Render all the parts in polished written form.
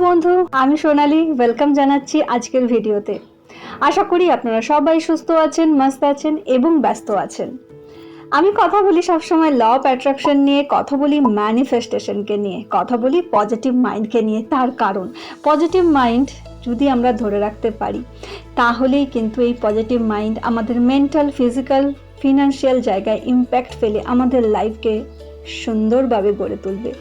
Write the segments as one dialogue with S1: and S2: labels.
S1: বন্ধু, আমি সোনালি ওয়েলকাম জানাচ্ছি আজকের ভিডিওতে। আশা করি আপনারা সবাই সুস্থ আছেন, মস্ত আছেন এবং ব্যস্ত আছেন। আমি কথা বলি সবসময় ল অফ অ্যাট্রাকশন নিয়ে, কথা বলি ম্যানিফেস্টেশনকে নিয়ে, কথা বলি পজিটিভ মাইন্ডকে নিয়ে। তার কারণ পজিটিভ মাইন্ড যদি আমরা ধরে রাখতে পারি তাহলেই কিন্তু এই পজিটিভ মাইন্ড আমাদের মেন্টাল, ফিজিক্যাল, ফিনান্সিয়াল জায়গায় ইম্প্যাক্ট ফেলে আমাদের লাইফকে সুন্দরভাবে গড়ে তুলবে।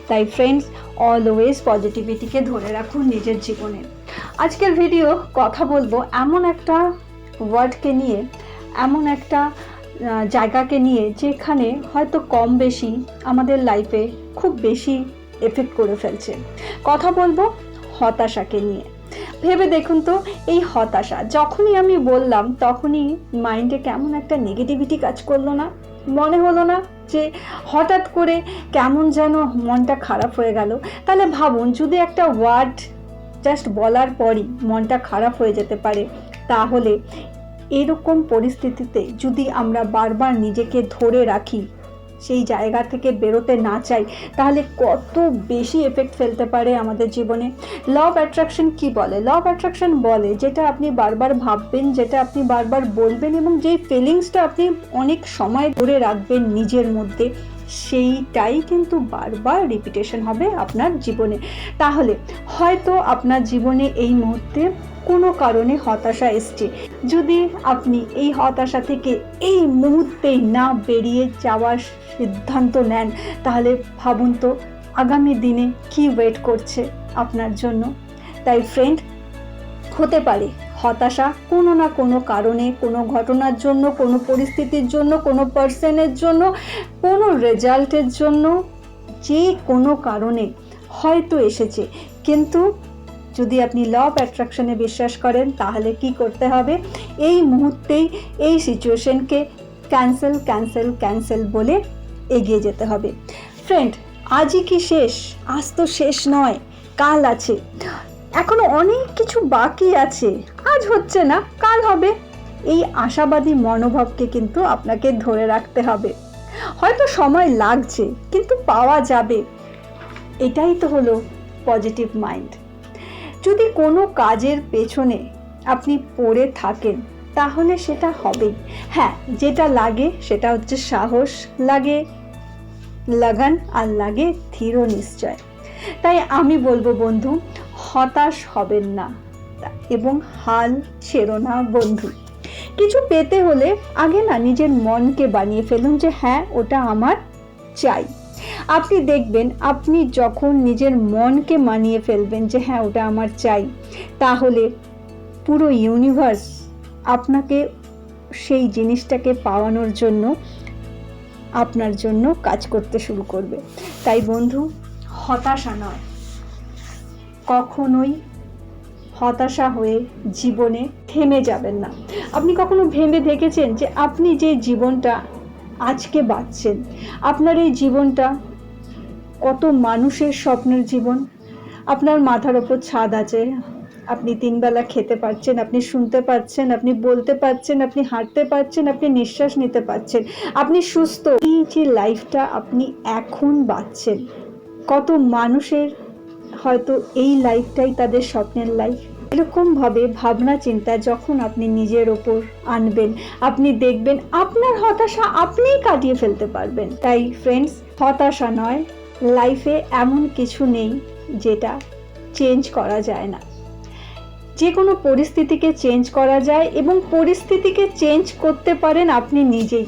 S1: তাই ফ্রেন্ডস, অলওয়েজ পজিটিভিটিকে ধরে রাখুন নিজের জীবনে। আজকের ভিডিও কথা বলবো এমন একটা ওয়ার্ডকে নিয়ে, এমন একটা জায়গাকে নিয়ে যেখানে হয়তো কম বেশি আমাদের লাইফে খুব বেশি এফেক্ট করে ফেলছে। কথা বলবো হতাশাকে নিয়ে। ভেবে দেখুন তো, এই হতাশা যখনই আমি বললাম তখনই মাইন্ডে কেমন একটা নেগেটিভিটি কাজ করলো না? মনে হলো না যে হঠাৎ করে কেমন যেন মনটা খারাপ হয়ে গেল? তাহলে ভাবুন, যদি একটা ওয়ার্ড জাস্ট বলার পরই মনটা খারাপ হয়ে যেতে পারে, তাহলে এরকম পরিস্থিতিতে যদি আমরা বারবার নিজেকে ধরে রাখি, সেই জায়গা থেকে বেরোতে না চাই, তাহলে কত বেশি এফেক্ট ফেলতে পারে আমাদের জীবনে। ল অফ অ্যাট্রাকশন কি বলে? ল অফ অ্যাট্রাকশন বলে, যেটা আপনি বারবার ভাববেন, যেটা আপনি বারবার বলবেন এবং যেই ফিলিংসটা আপনি অনেক সময় ধরে রাখবেন নিজের মধ্যে, সেইটাই কিন্তু বারবার রিপিটেশন হবে আপনার জীবনে। তাহলে হয়তো আপনার জীবনে এই মুহূর্তে কোনো কারণে হতাশা এসছে। যদি আপনি এই হতাশা থেকে এই মুহূর্তেই না বেরিয়ে যাওয়ার সিদ্ধান্ত নেন, তাহলে ভাবুন তো আগামী দিনে কি ওয়েট করছে আপনার জন্য। তাই ফ্রেন্ড, হতে পারে হতাশা কোনো না কোনো কারণে, কোনো ঘটনার জন্য, কোনো পরিস্থিতির জন্য, কোনো পার্সনের জন্য, কোনো রেজাল্টের জন্য, যে কোনো কারণে হয়তো এসেছে। কিন্তু যদি আপনি ল অফ অ্যাট্রাকশনে বিশ্বাস করেন, তাহলে কি করতে হবে? এই মুহূর্তেই এই সিচুয়েশনকে ক্যান্সেল ক্যান্সেল ক্যান্সেল বলে এগিয়ে যেতে হবে। ফ্রেন্ড, আজই কি শেষ? আজ তো শেষ নয়, কাল আছে, এখনো অনেক কিছু বাকি আছে। আজ হচ্ছে না, কাল হবে। এই আশাবাদী মনোভাবকে কিন্তু আপনাকে ধরে রাখতে হবে। হয়তো সময় লাগছে, কিন্তু পাওয়া যাবে। এটাই তো হলো পজিটিভ মাইন্ড। যদি কোনো কাজের পেছনে আপনি পড়ে থাকেন, তাহলে সেটা হবেই। হ্যাঁ, যেটা লাগে সেটা হচ্ছে সাহস, লাগে লাগান, আর লাগে ধীর নিশ্চয়। তাই আমি বলবো বন্ধু, হতাশ হবেন না এবং হাল ছেড়ো না বন্ধু। কিছু পেতে হলে আগে না নিজের মনকে বানিয়ে ফেলুন যে হ্যাঁ, ওটা আমার চাই। আপনি দেখবেন, আপনি যখন নিজের মনকে মানিয়ে ফেলবেন যে হ্যাঁ, ওটা আমার চাই, তাহলে পুরো ইউনিভার্স আপনাকে সেই জিনিসটাকে পাওয়ানোর জন্য আপনার জন্য কাজ করতে শুরু করবে। তাই বন্ধু, হতাশা নয়, কখনোই হতাশা হয়ে জীবনে থেমে যাবেন না। আপনি কখনো ভেবে দেখেছেন যে আপনি যে জীবনটা আজকে বাঁচছেন, আপনার এই জীবনটা কত মানুষের স্বপ্নের জীবন? আপনার মাথার ওপর ছাদ আছে, আপনি 3 বেলা খেতে পারছেন, আপনি শুনতে পাচ্ছেন, আপনি বলতে পারছেন, আপনি হাঁটতে পারছেন, আপনি নিঃশ্বাস নিতে পারছেন, আপনি সুস্থ। এই যে লাইফটা আপনি এখন বাঁচছেন, কত মানুষের হয়তো এই লাইফটাই তাদের স্বপ্নের লাইফ। এরকমভাবে ভাবনা চিন্তা যখন আপনি নিজের ওপর আনবেন, আপনি দেখবেন আপনার হতাশা আপনিই কাটিয়ে ফেলতে পারবেন। তাই ফ্রেন্ডস, হতাশা নয়, লাইফে এমন কিছু নেই যেটা চেঞ্জ করা যায় না। যে কোনো পরিস্থিতিকে চেঞ্জ করা যায় এবং পরিস্থিতিকে চেঞ্জ করতে পারেন আপনি নিজেই।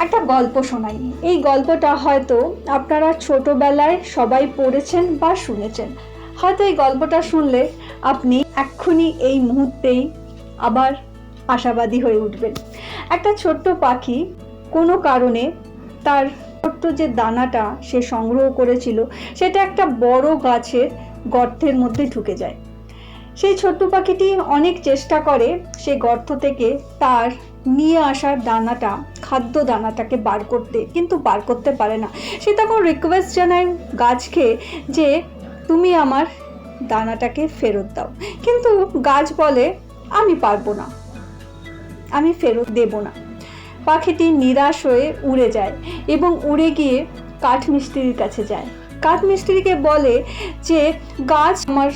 S1: একটা গল্প শোনাই। এই গল্পটা হয়তো আপনারা ছোটবেলায় সবাই পড়েছেন বা শুনেছেন। হয়তো এই গল্পটা শুনলে আপনি এক্ষুনি এই মুহূর্তেই আবার আশাবাদী হয়ে উঠবেন। একটা ছোট্ট পাখি কোনো কারণে তার ছোট্ট যে দানাটা সে সংগ্রহ করেছিল, সেটা একটা বড় গাছের গর্তের মধ্যে ঢুকে যায়। সেই ছোট্ট পাখিটি অনেক চেষ্টা করে সে গর্ত থেকে তার নিয়ে আসার দানাটা, খাদ্য দানাটাকে বার করতে, কিন্তু বার করতে পারে না। সে তখন রিকোয়েস্ট জানায় গাছকে যে তুমি আমার দানাটাকে ফেরত দাও। কিন্তু গাছ বলে আমি পারবো না, আমি ফেরত দেব না। পাখিটি নিরাশ হয়ে উড়ে যায় এবং উড়ে গিয়ে কাঠমিস্ত্রির কাছে যায়। কাঠমিস্ত্রিকে বলে যে গাছ আমার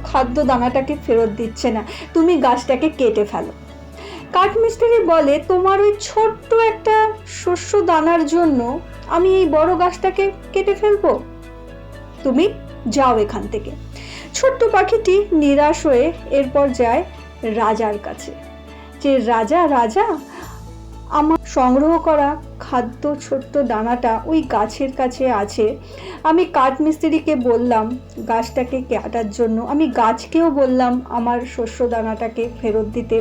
S1: খাদ্য দানাটাকে ফেরত দিচ্ছে না, তুমি গাছটাকে কেটে ফেলো। কাঠমিস্ত্রি বলে তোমার ওই ছোট্ট একটা শস্য দানার জন্য আমি এই বড় গাছটাকে কেটে ফেলবো, তুমি যাও এখান থেকে। ছোট্ট পাখিটি নিরাশ হয়ে এরপর যায় রাজার কাছে, যে রাজা রাজা আমার সংগ্রহ করা খাদ্য ছোট্ট দানাটা ওই গাছের কাছে আছে, আমি কাঠমিস্ত্রিকে বললাম গাছটাকে কাটার জন্য, আমি গাছকেও বললাম আমার শস্য দানাটাকে ফেরত দিতে,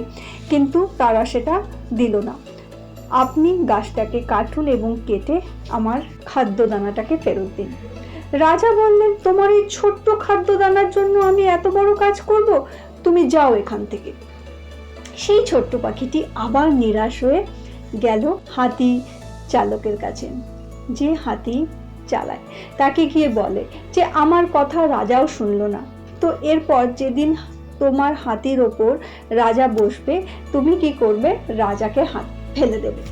S1: কিন্তু তারা সেটা দিল না, আপনি গাছটাকে কাটুন এবং কেটে আমার খাদ্য দানাটাকে ফেরত দিন। রাজা বললেন তোমার এই ছোট্ট খাদ্য দানার জন্য আমি এত বড় কাজ করব, তুমি যাও এখান থেকে। সেই ছোট্ট পাখিটি আবার নিরাশ হয়ে গেল হাতি চালকের কাছে, যে হাতি চালায়, তাকে গিয়ে বলে যে আমার কথা রাজাও শুনলো না, তো এরপর যেদিন তোমার হাতির ওপর রাজা বসবে তুমি কি করবে, রাজাকে হাত ফেলে দেবে।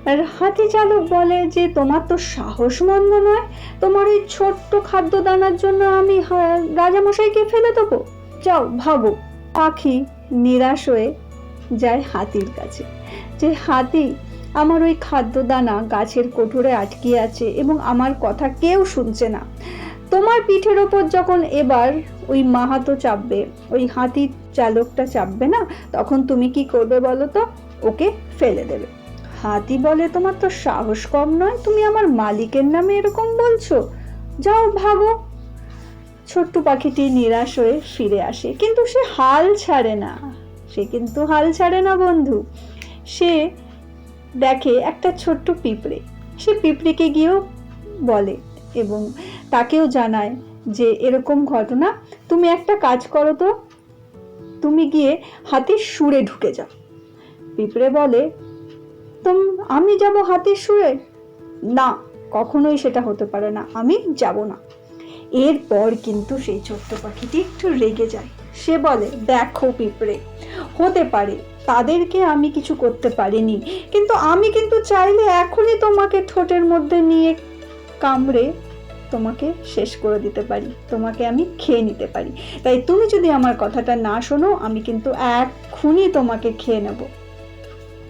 S1: আর হাতি চালক বলে যে তোমার তো সাহস মন্দ নয়, তোমার এই ছোট্ট খাদ্য দানার জন্য আমি রাজামশাইকে ফেলে দেবো, যাও ভাগো। পাখি নিরাশ হয়ে যায় হাতির কাছে, যে হাতি আমার ওই খাদ্য দানা গাছের কোঠরে আটকে আছে এবং আমার কথা কেউ শুনছে না, তোমার পিঠের ওপর যখন এবার ওই মাহাতো চাপবে, ওই হাতি চালকটা চাপবে না, তখন তুমি কি করবে বলো তো, ওকে ফেলে দেবে। হাতি বলে তোমার তো সাহস কম নয়, তুমি আমার মালিকের নামে এরকম বলছো, যাও ভাগো। ছোট্ট পাখিটি নিরাশ হয়ে ফিরে আসে, কিন্তু সে হাল ছাড়ে না, বন্ধু। সে দেখে একটা ছোট্ট পিঁপড়ে, সে পিঁপড়েকে গিয়েও বলে এবং তাকেও জানায় যে এরকম ঘটনা, তুমি একটা কাজ করো তো, তুমি গিয়ে হাতির সুরে ঢুকে যাও। পিঁপড়ে বলে আমি যাব হাতির সুরে? না, কখনোই সেটা হতে পারে না, আমি যাব না। এরপর কিন্তু সেই ছোট্ট পাখিটি একটু রেগে যায়, সে বলে দেখো পিঁপড়ে, হতে পারে তাদেরকে আমি কিছু করতে পারিনি, কিন্তু আমি কিন্তু চাইলে এখনই তোমাকে ঠোঁটের মধ্যে নিয়ে কামড়ে তোমাকে শেষ করে দিতে পারি, তোমাকে আমি খেয়ে নিতে পারি, তাই তুমি যদি আমার কথাটা না শোনো আমি কিন্তু এক্ষুনি তোমাকে খেয়ে নেব।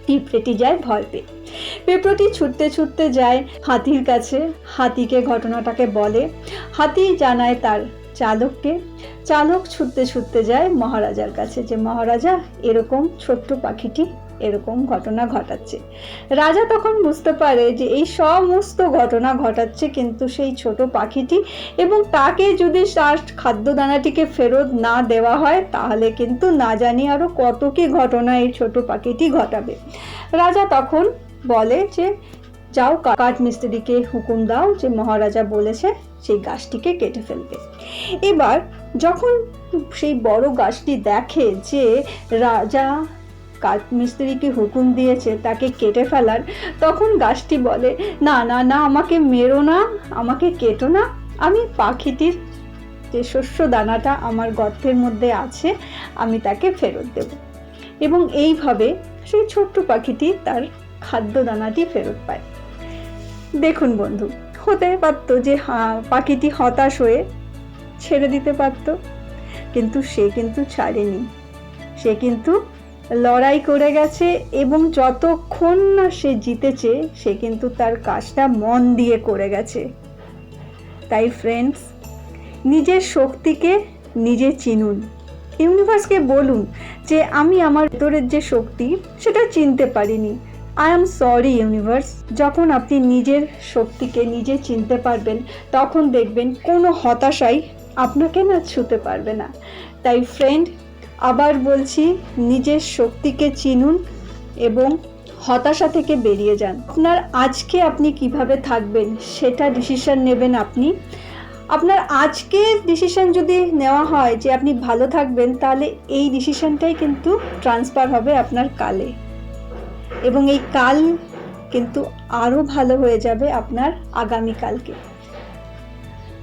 S1: পিঁপড়েটি যায় ভয় পেয়ে। পিঁপড়েটি ছুটতে ছুটতে যায় হাতির কাছে, হাতিকে ঘটনাটাকে বলে, হাতি জানায় তার চালককে, চালক ছুটতে ছুটতে যায় মহারাজার কাছে, যে মহারাজা এরকম ছোট্ট পাখিটি এরকম ঘটনা ঘটাচ্ছে। রাজা তখন বুঝতে পারে যে এই সমস্ত ঘটনা ঘটাচ্ছে কিন্তু সেই ছোট পাখিটি, এবং তাকে যদি তার খাদ্য দানাটিকে ফেরত না দেওয়া হয় তাহলে কিন্তু না জানি আরো কত কি ঘটনা এই ছোট পাখিটি ঘটাবে। রাজা তখন বলে যে যাও কাঠমিস্ত্রিকে হুকুম দাও যে মহারাজা বলেছে সেই গাছটিকে কেটে ফেলবে। এবার যখন সেই বড় গাছটি দেখে যে রাজা কাঠমিস্ত্রিকে হুকুম দিয়েছে তাকে কেটে ফেলার, তখন গাছটি বলে না না না, আমাকে মেরো না, আমাকে কেটো না, আমি পাখিটির যে শস্য দানাটা আমার গর্তের মধ্যে আছে আমি তাকে ফেরত দেব। এবং এইভাবে সেই ছোট্ট পাখিটি তার খাদ্য দানাটি ফেরত পায়। দেখুন বন্ধু, হতে পারতো যে পাখিটি হতাশ হয়ে ছেড়ে দিতে পারত, কিন্তু সে কিন্তু ছাড়েনি, সে কিন্তু লড়াই করে গেছে এবং যতক্ষণ না সে জিতেছে সে কিন্তু তার কাজটা মন দিয়ে করে গেছে। তাই ফ্রেন্ডস, নিজের শক্তিকে নিজে চিনুন, ইউনিভার্সকে বলুন যে আমি আমার ভেতরের যে শক্তি সেটা চিনতে পারিনি, আই এম সরি ইউনিভার্স। যখন আপনি নিজের শক্তিকে নিজে চিনতে পারবেন তখন দেখবেন কোনো হতাশাই আপনাকে না ছুঁতে পারবে না। তাই ফ্রেন্ড, আবার বলছি, নিজের শক্তিকে চিনুন এবং হতাশা থেকে বেরিয়ে যান। আপনার আজকে আপনি কিভাবে থাকবেন সেটা ডিসিশন নেবেন আপনি। আপনার আজকে ডিসিশন যদি নেওয়া হয় যে আপনি ভালো থাকবেন, তাহলে এই ডিসিশনটাই কিন্তু ট্রান্সফার হবে আপনার কালে, এবং এই কাল কিন্তু আরও ভালো হয়ে যাবে আপনার আগামীকালকে।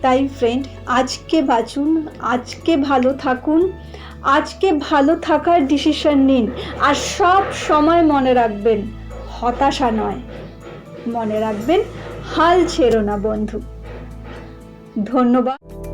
S1: তাই ফ্রেন্ড, আজকে বাঁচুন, আজকে ভালো থাকুন, আজকে ভালো থাকার ডিসিশন নিন, আর সব সময় মনে রাখবেন হতাশা নয়, মনে রাখবেন হাল ছেড়ো না বন্ধু। ধন্যবাদ।